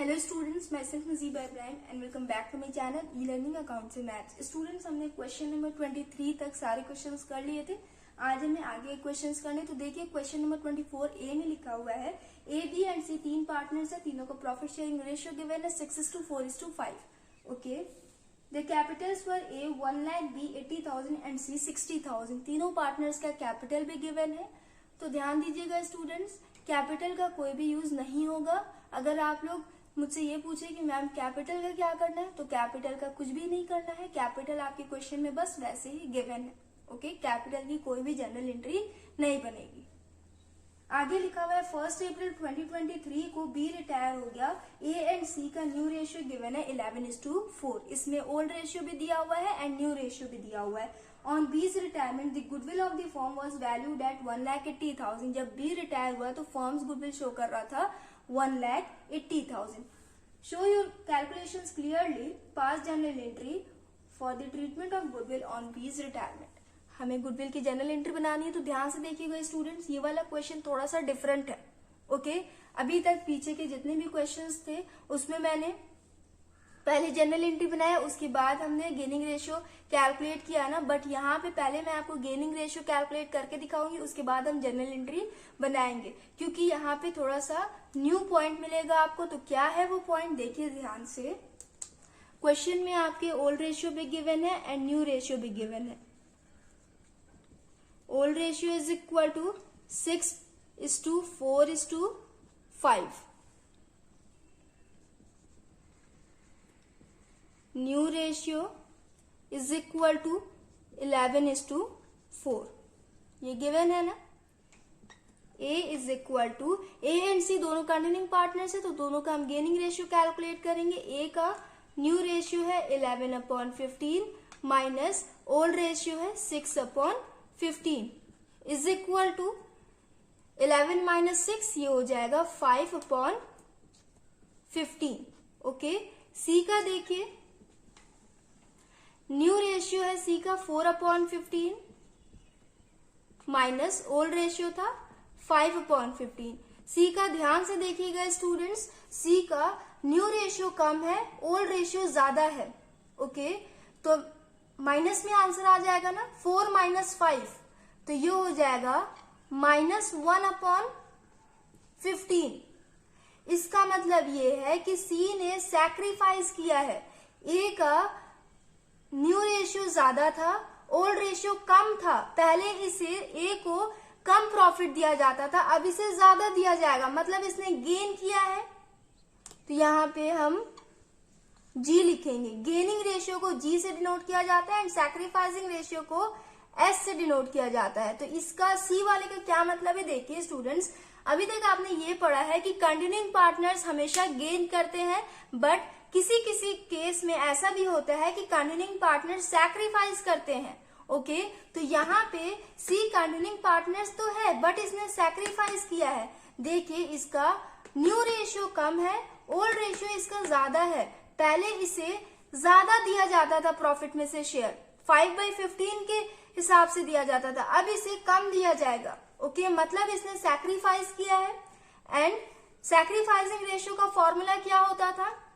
Hello students, मैं सिर्फ Najiba Ibrahim and welcome back to my channel e learning accounts and maths. Students, हमने question number 23 तक सारे questions कर लिए थे। आज हमें आगे क्वेश्चंस करने। तो देखिए क्वेश्चन नंबर 24 ए में लिखा हुआ है ए बी एंड सी तीन पार्टनर्स है, तीनों को प्रॉफिट शेयरिंग रेशियो गिवन है 6:4:5। Okay, the capitals were A 1 lakh, B 80,000 and C 60,000। तीनों पार्टनर्स का कैपिटल भी गिवन है। तो ध्यान दीजिएगा स्टूडेंट्स, कैपिटल का कोई भी यूज नहीं होगा। अगर आप लोग मुझसे ये पूछे कि मैम कैपिटल का क्या करना है, तो कैपिटल का कुछ भी नहीं करना है। कैपिटल आपके क्वेश्चन में बस वैसे ही गिवन है। ओके, कैपिटल की कोई भी जनरल एंट्री नहीं बनेगी। आगे लिखा हुआ है 1 अप्रैल 2023 को बी रिटायर हो गया। ए एंड सी का न्यू रेशियो गिवन है 11:4। इसमें ओल्ड रेशियो भी दिया हुआ है एंड न्यू रेशियो भी दिया हुआ है। ऑन बीज retirement the goodwill of the firm was valued at 1,80,000। जब बी रिटायर हुआ तो फर्म्स गुडविल शो कर रहा था 1,80,000। Show your calculations clearly. Pass journal entry for the treatment of goodwill on B's retirement. हमें गुडविल की general entry बनानी है, तो ध्यान से देखिएगा स्टूडेंट्स, ये वाला क्वेश्चन थोड़ा सा डिफरेंट है। ओके, अभी तक पीछे के जितने भी क्वेश्चंस थे उसमें मैंने पहले जनरल एंट्री बनाया, उसके बाद हमने गेनिंग रेशियो कैलकुलेट किया ना। बट यहाँ पे पहले मैं आपको गेनिंग रेशियो कैलकुलेट करके दिखाऊंगी, उसके बाद हम जनरल एंट्री बनाएंगे, क्योंकि यहाँ पे थोड़ा सा न्यू पॉइंट मिलेगा आपको। तो क्या है वो पॉइंट, देखिए ध्यान से। क्वेश्चन में आपके ओल्ड रेशियो भी गिवन है एंड न्यू रेशियो भी गिवन है। Old ratio is equal to 6:4:5। New ratio is equal to 11:4। ये गिवन है ना। A is equal to, A and C दोनों कंटिन्यूइंग पार्टनर्स है, तो दोनों का हम गेनिंग रेशियो कैलकुलेट करेंगे। ए का न्यू रेशियो है 11/15 माइनस ओल्ड रेशियो है 6/15 इज इक्वल टू 11 माइनस 6, ये हो जाएगा 5/15। ओके, सी का देखिए न्यू रेशियो है सी का 4/15 माइनस ओल्ड रेशियो था 5/15। सी का ध्यान से देखिएगा स्टूडेंट्स, सी का न्यू रेशियो कम है, ओल्ड रेशियो ज्यादा है। ओके, तो माइनस में आंसर आ जाएगा ना, 4 माइनस 5, तो ये हो जाएगा -1/15। इसका मतलब ये है कि सी ने सैक्रिफाइस किया है। ए का न्यू रेशियो ज्यादा था, ओल्ड रेशियो कम था। पहले इसे ए को कम प्रॉफिट दिया जाता था, अब इसे ज्यादा दिया जाएगा, मतलब इसने गेन किया है। तो यहाँ पे हम जी लिखेंगे। गेनिंग रेशियो को जी से डिनोट किया जाता है एंड सैक्रिफाइसिंग रेशियो को एस से डिनोट किया जाता है। तो इसका सी वाले का क्या मतलब है, देखिए स्टूडेंट्स, अभी तक आपने ये पढ़ा है कि कंटिन्यूइंग पार्टनर्स हमेशा गेन करते हैं, बट किसी किसी केस में ऐसा भी होता है कि कंटिन्यूइंग पार्टनर सैक्रिफाइस करते हैं। ओके, तो यहाँ पे सी कंटिन्यूइंग पार्टनर्स तो है बट इसने सैक्रिफाइस किया है। देखिए इसका न्यू रेशियो कम है, ओल्ड रेशियो इसका ज्यादा है। पहले इसे ज्यादा दिया जाता था प्रॉफिट में से शेयर, 5/15 के हिसाब से दिया जाता था, अब इसे कम दिया जाएगा। ओके, मतलब इसने सैक्रिफाइस किया है। एंड सैक्रिफाइसिंग रेशियो का फॉर्मूला क्या होता था,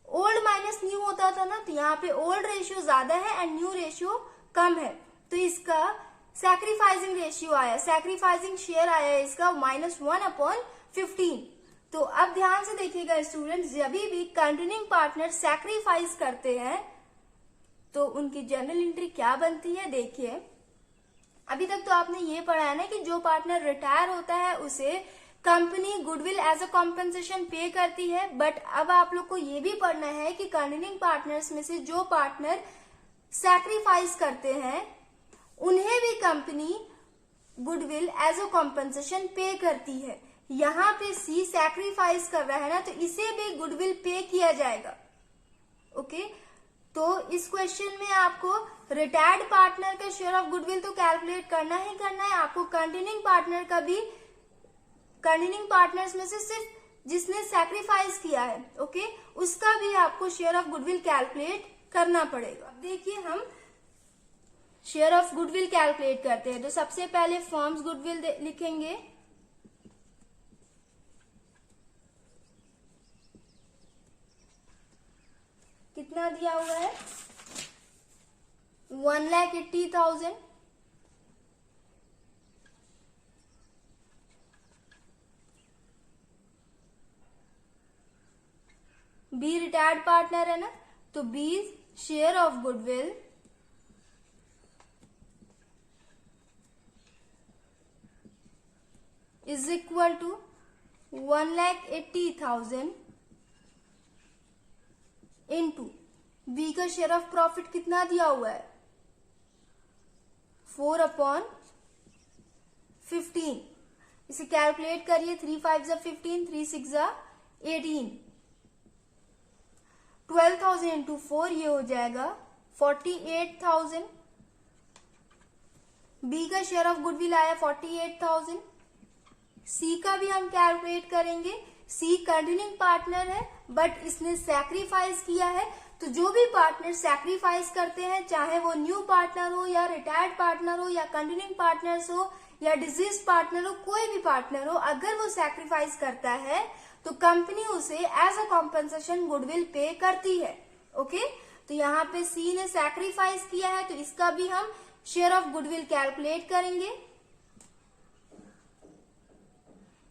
ओल्ड माइनस न्यू होता था ना। तो यहाँ पे ओल्ड रेशियो ज्यादा है एंड न्यू रेशियो कम है, तो इसका सैक्रिफाइसिंग रेशियो आया, सैक्रिफाइसिंग शेयर आया इसका -1/15। तो अब ध्यान से देखिएगा स्टूडेंट्स, जब भी कंटिन्यूइंग पार्टनर सैक्रिफाइस करते हैं तो उनकी जनरल एंट्री क्या बनती है। देखिए अभी तक तो आपने ये पढ़ा है ना कि जो पार्टनर रिटायर होता है उसे company goodwill as a compensation pay करती है। बट अब आप लोग को ये भी पढ़ना है कि कंटिन्यूइंग पार्टनर्स में से जो पार्टनर सैक्रिफाइस करते हैं उन्हें भी company goodwill as a compensation pay करती है। यहाँ पे सी सैक्रिफाइस कर रहा है ना, तो इसे भी गुडविल पे किया जाएगा। ओके, तो इस क्वेश्चन में आपको रिटायर्ड पार्टनर का शेयर ऑफ गुडविल तो कैलकुलेट करना ही करना है, आपको कंटिन्यूइंग पार्टनर का भी, कंटिन्यूइंग पार्टनर्स में से सिर्फ जिसने सैक्रिफाइस किया है, ओके, उसका भी आपको शेयर ऑफ गुडविल कैलकुलेट करना पड़ेगा। देखिए हम शेयर ऑफ गुडविल कैलकुलेट करते हैं। तो सबसे पहले फर्म्स गुडविल लिखेंगे, कितना दिया हुआ है? 1,80,000। बी रिटायर्ड पार्टनर है ना, तो B share of goodwill is equal to 1,80,000 into B का शेयर ऑफ प्रॉफिट कितना दिया हुआ है? 4/15। इसे कैलकुलेट करिए। 3 5 जा 15, 3 6 जा 18। 12,000 इंटू 4 ये हो जाएगा 48,000। बी का शेयर ऑफ गुडविल आया 48,000। सी का भी हम कैलकुलेट करेंगे। सी कंटिन्यूइंग पार्टनर है बट इसने सैक्रिफाइस किया है, तो जो भी पार्टनर सैक्रिफाइस करते हैं, चाहे वो न्यू पार्टनर हो या रिटायर्ड पार्टनर हो या कंटिन्यूइंग पार्टनर्स हो या डिजीज पार्टनर हो, कोई भी पार्टनर हो, अगर वो सैक्रिफाइस करता है तो कंपनी उसे एज अ कॉम्पनसेशन गुडविल पे करती है। ओके, तो यहाँ पे सी ने सैक्रिफाइस किया है, तो इसका भी हम शेयर ऑफ गुडविल कैलकुलेट करेंगे।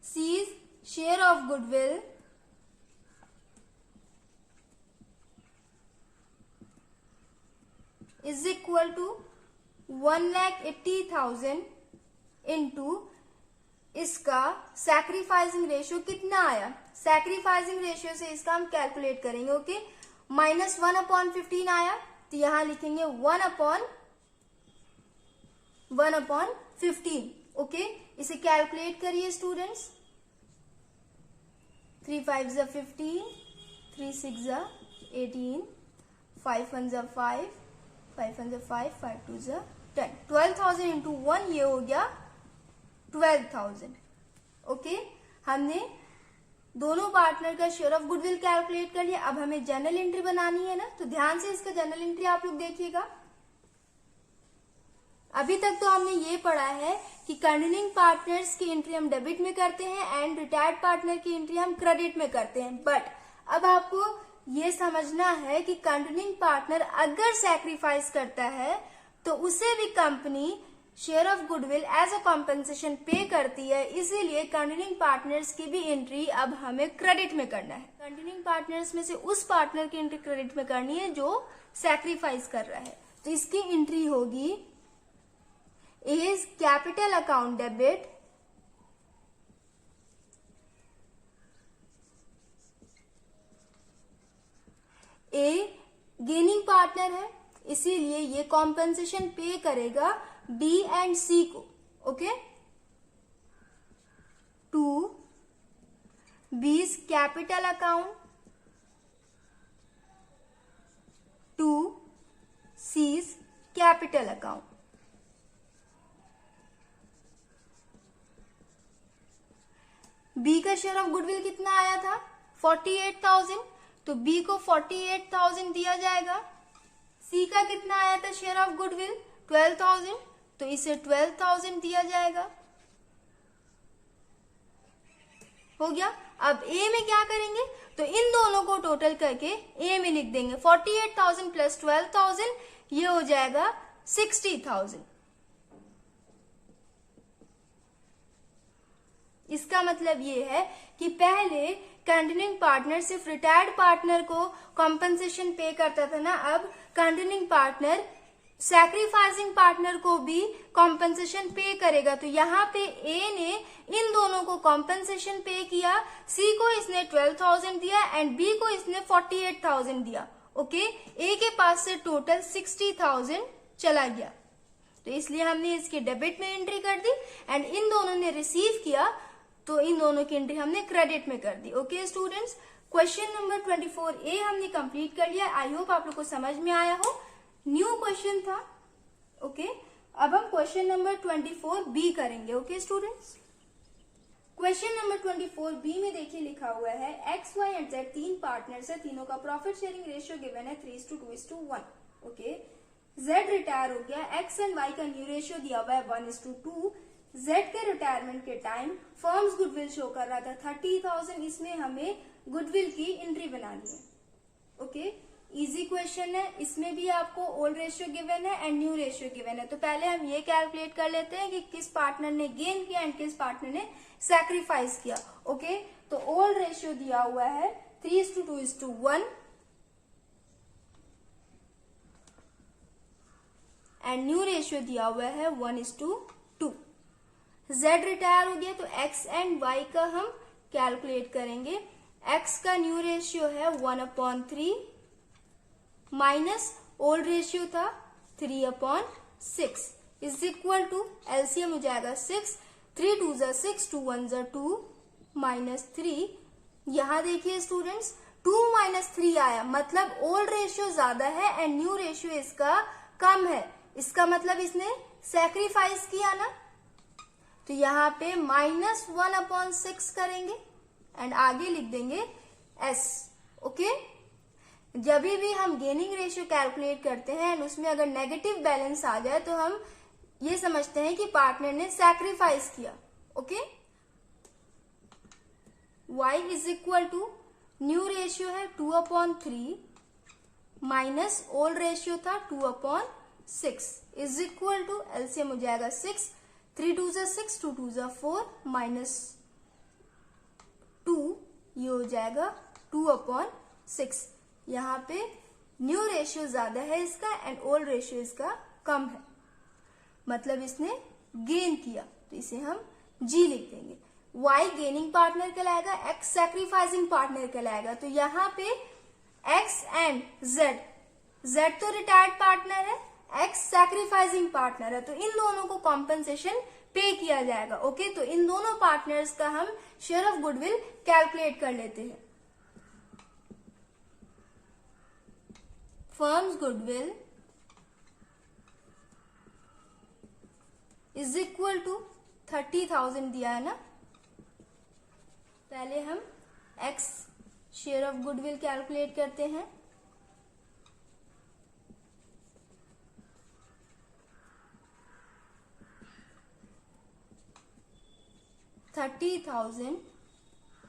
C's share of goodwill is equal to 1,80,000 into इसका सैक्रिफाइसिंग रेशियो कितना आया? सैक्रिफाइसिंग रेशियो से इसका हम कैलकुलेट करेंगे। ओके, -1/15 आया, तो यहां लिखेंगे 1/15। ओके, इसे कैलकुलेट करिए स्टूडेंट्स। 3 5 जा 15, 3 6 जा 18, 5 1 जा 5, 5 1 जा 5, 5 2 जा 10। 12,000 इंटू 1 ये हो गया 12,000। ओके, हमने दोनों पार्टनर का शेयर ऑफ गुडविल कैलकुलेट कर लिया। अब हमें जर्नल एंट्री बनानी है ना, तो ध्यान से इसका जर्नल एंट्री आप लोग देखिएगा। अभी तक तो हमने ये पढ़ा है कि कंटिन्यूइंग पार्टनर्स की एंट्री हम डेबिट में करते हैं एंड रिटायर्ड पार्टनर की एंट्री हम क्रेडिट में करते हैं, बट अब आपको ये समझना है कि कंटिन्यूइंग पार्टनर अगर सैक्रिफाइस करता है तो उसे भी company share of goodwill as a compensation pay करती है। इसीलिए कंटिन्यूइंग पार्टनर्स की भी एंट्री अब हमें क्रेडिट में करना है। कंटिन्यूइंग पार्टनर्स में से उस पार्टनर की एंट्री क्रेडिट में करनी है जो सैक्रिफाइस कर रहा है, तो इसकी एंट्री होगी is capital account debit A gaining partner है, इसीलिए ये कॉम्पेंसेशन पे करेगा B एंड C को। Okay, to B's capital account to C's capital account. B का शेयर ऑफ गुडविल कितना आया था? 48,000, तो बी को 48,000 दिया जाएगा। सी का कितना आया था शेयर ऑफ गुडविल? 12,000, तो इसे 12,000 दिया जाएगा। हो गया। अब ए में क्या करेंगे? तो इन दोनों को टोटल करके ए में लिख देंगे। 48,000 प्लस 12,000 ये हो जाएगा 60,000। इसका मतलब ये है कि पहले कंटिन्यूइंग पार्टनर सिर्फ रिटायर्ड पार्टनर को कॉम्पेंसेशन पे करता था ना, अब कंटिन्यूइंग पार्टनर सैक्रिफाइसिंग पार्टनर को भी कॉम्पेंसेशन पे करेगा। तो यहाँ पे ए ने इन दोनों को कॉम्पेंसेशन पे किया, सी को इसने 12,000 दिया एंड बी को इसने 48,000 दिया। ओके, ए के पास से टोटल 60,000 चला गया, तो इसलिए हमने इसके डेबिट में एंट्री कर दी एंड इन दोनों ने रिसीव किया, तो इन दोनों की एंट्री हमने क्रेडिट में कर दी। Okay students, question number 24A हमने कंप्लीट कर लिया। आई होप आप लोग को समझ में आया हो। न्यू क्वेश्चन था। ओके, अब हम क्वेश्चन नंबर 24B करेंगे। Okay students, question number 24B में देखिए लिखा हुआ है एक्स वाई एंड जेड तीन पार्टनर्स है, तीनों का प्रॉफिट शेयरिंग रेशियो गिवन है 3:2:1। ओके, जेड रिटायर हो गया, एक्स एंड वाई का न्यू रेशियो दिया हुआ है 1:2। जेड के रिटायरमेंट के टाइम फर्म्स गुडविल शो कर रहा था 30,000, इसमें हमें गुडविल की एंट्री बनानी है। ओके, इजी क्वेश्चन है, इसमें भी आपको ओल्ड रेशियो गिवन है एंड न्यू रेशियो गिवन है। तो पहले हम ये कैलकुलेट कर लेते हैं कि किस पार्टनर ने गेन किया एंड किस पार्टनर ने सैक्रिफाइस किया। ओके, तो ओल्ड रेशियो दिया हुआ है 3:2:1 एंड न्यू रेशियो दिया हुआ है 1:2। Z रिटायर हो गया तो X एंड Y का हम कैलकुलेट करेंगे। X का न्यू रेशियो है 1/3 माइनस ओल्ड रेशियो था 3/6 इज इक्वल टू एलसीएम हो जाएगा 6, 3 2 6, 2 1 2 माइनस 3। यहां देखिए स्टूडेंट्स 2 - 3 आया, मतलब ओल्ड रेशियो ज्यादा है एंड न्यू रेशियो इसका कम है। इसका मतलब इसने सैक्रिफाइस किया ना, तो यहाँ पे -1/6 करेंगे एंड आगे लिख देंगे S। ओके, जब भी हम गेनिंग रेशियो कैलकुलेट करते हैं एंड उसमें अगर नेगेटिव बैलेंस आ जाए तो हम ये समझते हैं कि पार्टनर ने सैक्रिफाइस किया। Okay, Y is equal to new ratio है 2/3 माइनस ओल्ड रेशियो था 2/6 इज इक्वल टू एलसीएम हो जाएगा 6, 3 2 6, 2 2 4 माइनस 2, ये हो जाएगा 2/6। यहाँ पे न्यू रेशियो ज्यादा है इसका एंड ओल्ड रेशियो इसका कम है, मतलब इसने गेन किया, तो इसे हम G लिख देंगे। Y गेनिंग पार्टनर कहलाएगा, X सैक्रिफाइसिंग पार्टनर कहलाएगा। तो यहाँ पे X एंड Z तो रिटायर्ड पार्टनर है, X सैक्रिफाइसिंग पार्टनर है, तो इन दोनों को कॉम्पेंसेशन पे किया जाएगा। ओके, तो इन दोनों पार्टनर्स का हम शेयर ऑफ गुडविल कैलकुलेट कर लेते हैं। Firm's goodwill is equal to 30,000 दिया है ना। पहले हम X share of goodwill calculate करते हैं। $30,000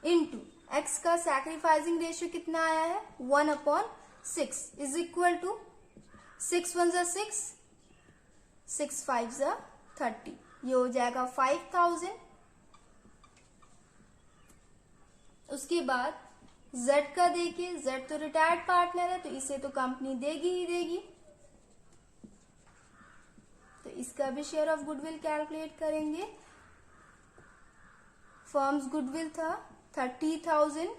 इंटू X का सैक्रिफाइसिंग रेशियो कितना आया है 1/6 इज इक्वल टू 6 1 6, 6 5 30, ये हो जाएगा 5,000। उसके बाद Z का देखिए, Z तो रिटायर्ड पार्टनर है तो इसे तो कंपनी देगी ही देगी, तो इसका भी शेयर ऑफ गुडविल कैलकुलेट करेंगे। फर्म्स गुडविल था 30,000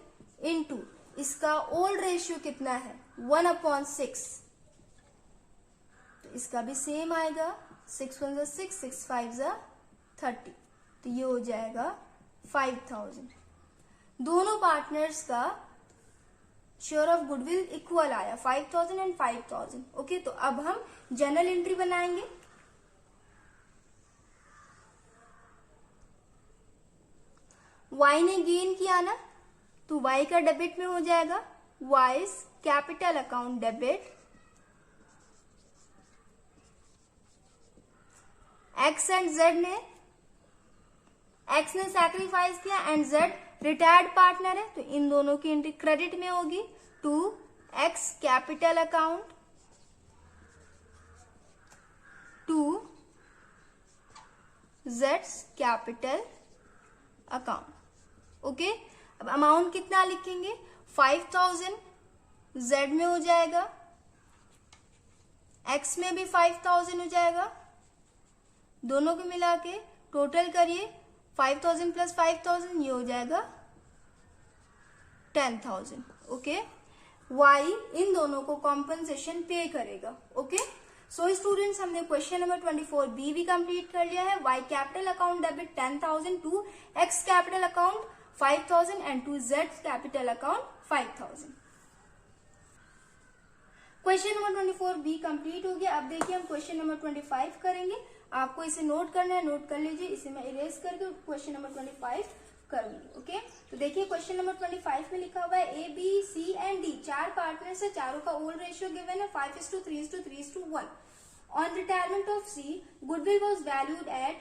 इंटू इसका ओल्ड रेशियो कितना है 1/6, तो इसका भी सेम आएगा 6 1 6, 6 5 30, तो ये हो जाएगा 5,000। दोनों पार्टनर्स का शेयर ऑफ गुडविल इक्वल आया 5,000 एंड 5,000। ओके, तो अब हम जर्नल एंट्री बनाएंगे। Y ने गेन किया ना, तो Y का डेबिट में हो जाएगा Y's capital account debit, X and Z ने, X ने सैक्रिफाइस किया एंड Z रिटायर्ड पार्टनर है, तो इन दोनों की एंट्री क्रेडिट में होगी to X capital account to Z's capital account. Okay, अब अमाउंट कितना लिखेंगे 5,000 Z में हो जाएगा, X में भी 5,000 हो जाएगा, दोनों को मिला के टोटल करिए 5,000 प्लस 5,000, ये हो जाएगा 10,000। ओके, Y इन दोनों को कॉम्पनसेशन पे करेगा। ओके, सो स्टूडेंट्स हमने क्वेश्चन नंबर 24 बी भी कंप्लीट कर लिया है। Y capital account debit 10,000 to X capital account 5,000 and to Z capital account 5,000। Question number 24 B complete हो गया। अब देखिए हम क्वेश्चन नंबर 25 करेंगे। आपको इसे नोट करना है, नोट कर लीजिए। इसे मैं इरेज करके क्वेश्चन नंबर 25 करूंगी। ओके, तो देखिए क्वेश्चन नंबर 25 में लिखा हुआ है A, B, C and D चार पार्टनर्स है, चारों का ओल्ड रेशियो गिवन है 5:3:3:1। On retirement of C, goodwill was valued at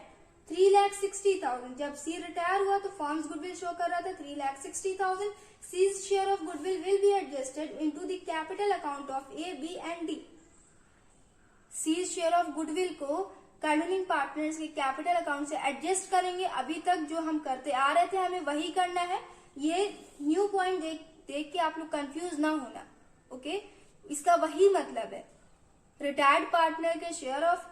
3,60,000। जब C रिटायर हुआ तो फर्म्स गुडविल शो कर रहा था 3,60,000। C's share of goodwill will be adjusted into the capital account of A, B and D. C's share of goodwill को कंडोनिंग partners के capital account से adjust करेंगे। अभी तक जो हम करते आ रहे थे हमें वही करना है। ये न्यू पॉइंट देख के आप लोग कंफ्यूज ना होना, ओके। इसका वही मतलब है, रिटायर्ड पार्टनर के शेयर ऑफ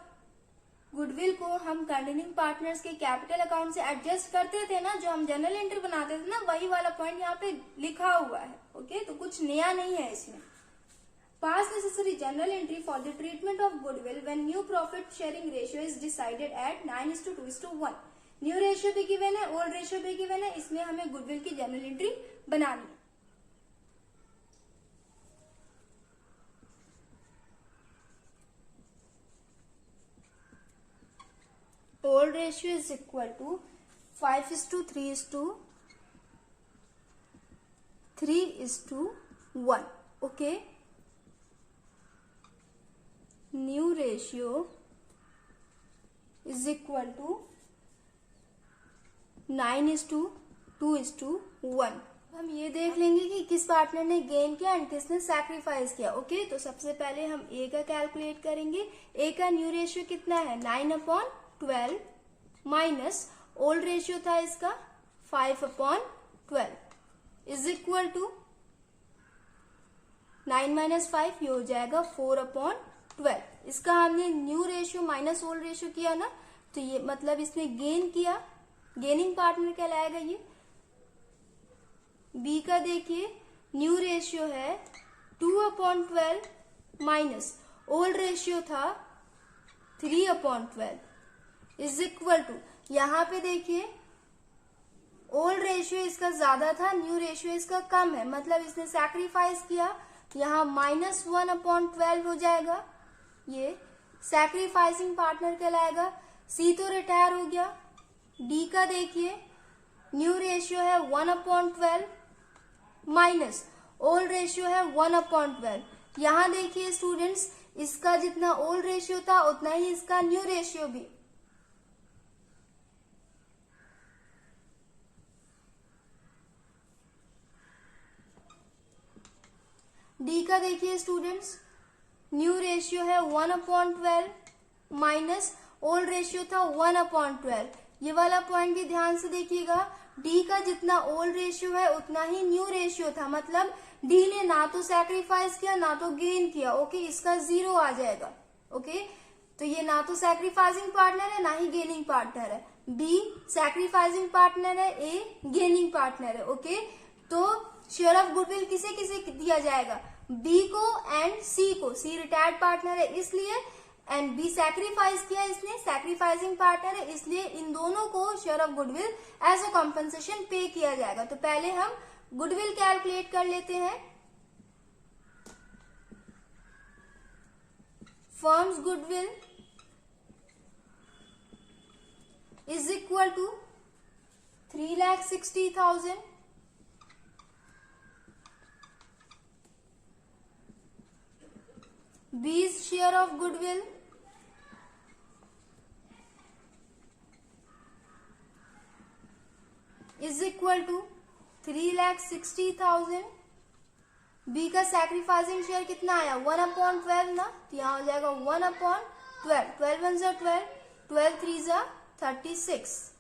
गुडविल को हम कंडोनिंग पार्टनर्स के कैपिटल अकाउंट से एडजस्ट करते थे ना, जो हम जनरल एंट्री बनाते थे ना, वही वाला पॉइंट यहाँ पे लिखा हुआ है, ओके। तो कुछ नया नहीं है इसमें। Pass necessary journal entry for the treatment of goodwill when new profit sharing ratio is decided at 9:2:1. New ratio भी गिवन है, ओल्ड रेशियो भी गिवन है, इसमें हमें गुडविल की जर्नल एंट्री बनानी है। Old ratio is equal to 5:3:1, okay. New ratio is equal to 9:2:1। हम ये देख लेंगे कि किस पार्टनर ने गेन किया एंड किसने सैक्रिफाइस किया, ओके। तो सबसे पहले हम ए का कैलकुलेट करेंगे। ए का न्यू रेशियो कितना है, 9/12 माइनस ओल्ड रेशियो था इसका 5/12 इज इक्वल टू 9 माइनस 5, ये हो जाएगा 4/12। इसका हमने new ratio minus old ratio किया ना, तो ये मतलब इसने गेन किया, गेनिंग पार्टनर कहलाएगा ये। बी का देखिए, न्यू रेशियो है 2/12 माइनस ओल्ड रेशियो था 3/12 इज इक्वल टू, यहां पे देखिए ओल्ड रेशियो इसका ज्यादा था, न्यू रेशियो इसका कम है, मतलब इसने सैक्रिफाइस किया। यहाँ -1/12 हो जाएगा, ये सैक्रिफाइसिंग पार्टनर कहलाएगा। सी तो रिटायर हो गया। डी का देखिए, न्यू रेशियो है 1/12 माइनस ओल्ड रेशियो है 1/12। यहां देखिए स्टूडेंट्स, इसका जितना ओल्ड रेशियो था उतना ही इसका न्यू रेशियो भी। डी का देखिए स्टूडेंट्स, न्यू रेशियो है 1/12 माइनस ओल्ड रेशियो था 1/12। ये वाला पॉइंट भी ध्यान से देखिएगा। डी का जितना ओल्ड रेशियो है उतना ही न्यू रेशियो था, मतलब डी ने ना तो सैक्रिफाइस किया ना तो गेन किया, ओके। इसका 0 आ जाएगा, ओके। तो ये ना तो सैक्रिफाइसिंग पार्टनर है ना ही गेनिंग पार्टनर है। बी सैक्रिफाइसिंग पार्टनर है, ए गेनिंग पार्टनर है, ओके। तो शेयर ऑफ गुडविल किसे किसे दिया जाएगा, बी को एंड सी को। सी रिटायर्ड पार्टनर है इसलिए, एंड बी सैक्रिफाइस किया इसने, सैक्रिफाइसिंग पार्टनर है इसलिए इन दोनों को share of goodwill as a compensation pay किया जाएगा। तो पहले हम गुडविल कैलकुलेट कर लेते हैं। Firm's goodwill is equal to 3,60,000 B's share of goodwill is equal to 3,60,000। B का सैक्रिफाइसिंग शेयर कितना आया, 1/12 ना, तो यहाँ हो जाएगा 1/12। 12 1 जा 12, 12 3 जा 36,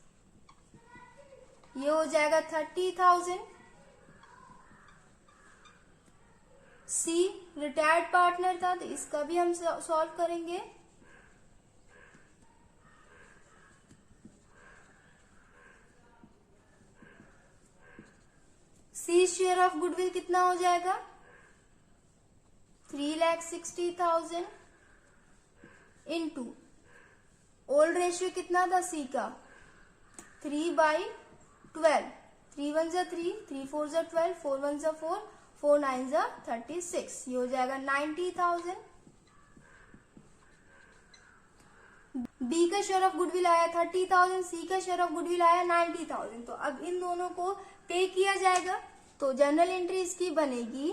ये हो जाएगा 30,000। सी रिटायर्ड पार्टनर था तो इसका भी हम सॉल्व करेंगे। सी शेयर ऑफ गुडविल कितना हो जाएगा, 3,60,000 इंटू ओल्ड रेशियो कितना था सी का, 3/12। 3 1 जा 3, 3 4 जा 12, 4 1 जा 4, 4 9 जा 36, ये हो जाएगा 90,000। बी का शेयर ऑफ गुडविल आया 30,000, सी का शेयर ऑफ गुडविल आया 90,000। तो अब इन दोनों को पे किया जाएगा। तो जनरल एंट्री इसकी बनेगी,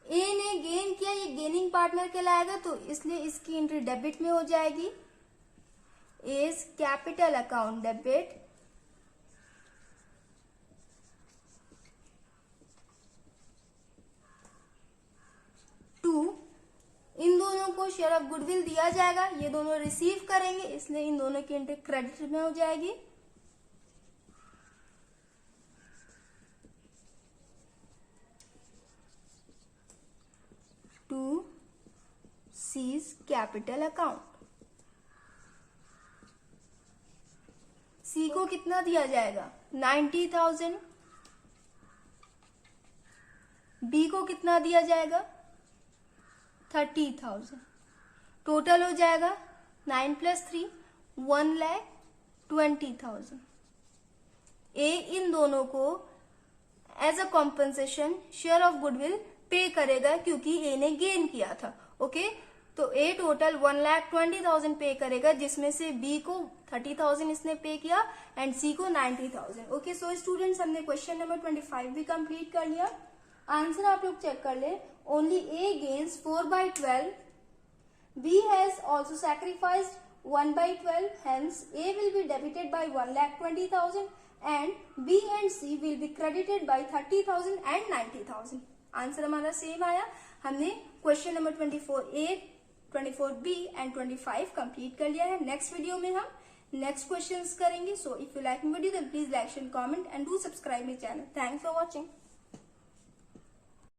ए ने गेन किया, ये गेनिंग पार्टनर कहलाएगा, तो इसलिए इसकी एंट्री डेबिट में हो जाएगी। एज कैपिटल अकाउंट डेबिट को शेयर ऑफ गुडविल दिया जाएगा, ये दोनों रिसीव करेंगे, इसलिए इन दोनों की एंट्री क्रेडिट में हो जाएगी। To C's capital account. C को कितना दिया जाएगा? 90,000। बी को कितना दिया जाएगा? 30,000। टोटल हो जाएगा 9 + 3 1,20,000। ए इन दोनों को as a compensation share of goodwill pay करेगा क्योंकि ए ने गेन किया था। ओके, तो ए टोटल 1,20,000 पे करेगा, जिसमें से बी को 30,000 इसने पे किया एंड सी को 90,000। ओके, सो स्टूडेंट्स हमने क्वेश्चन नंबर 25 भी कंप्लीट कर लिया। आंसर आप लोग चेक कर ले। Only A gains 4/12, B has also sacrificed 1/12, hence A will be debited by 1,20,000 and B and C will be credited by 30,000 and 90,000। Answer हमारा same आया। हमने question number 24A, 24B and 25 complete कर लिया है। Next video में हम next questions करेंगे। So if you like video then please like, share, comment and do subscribe my channel. Thanks for watching.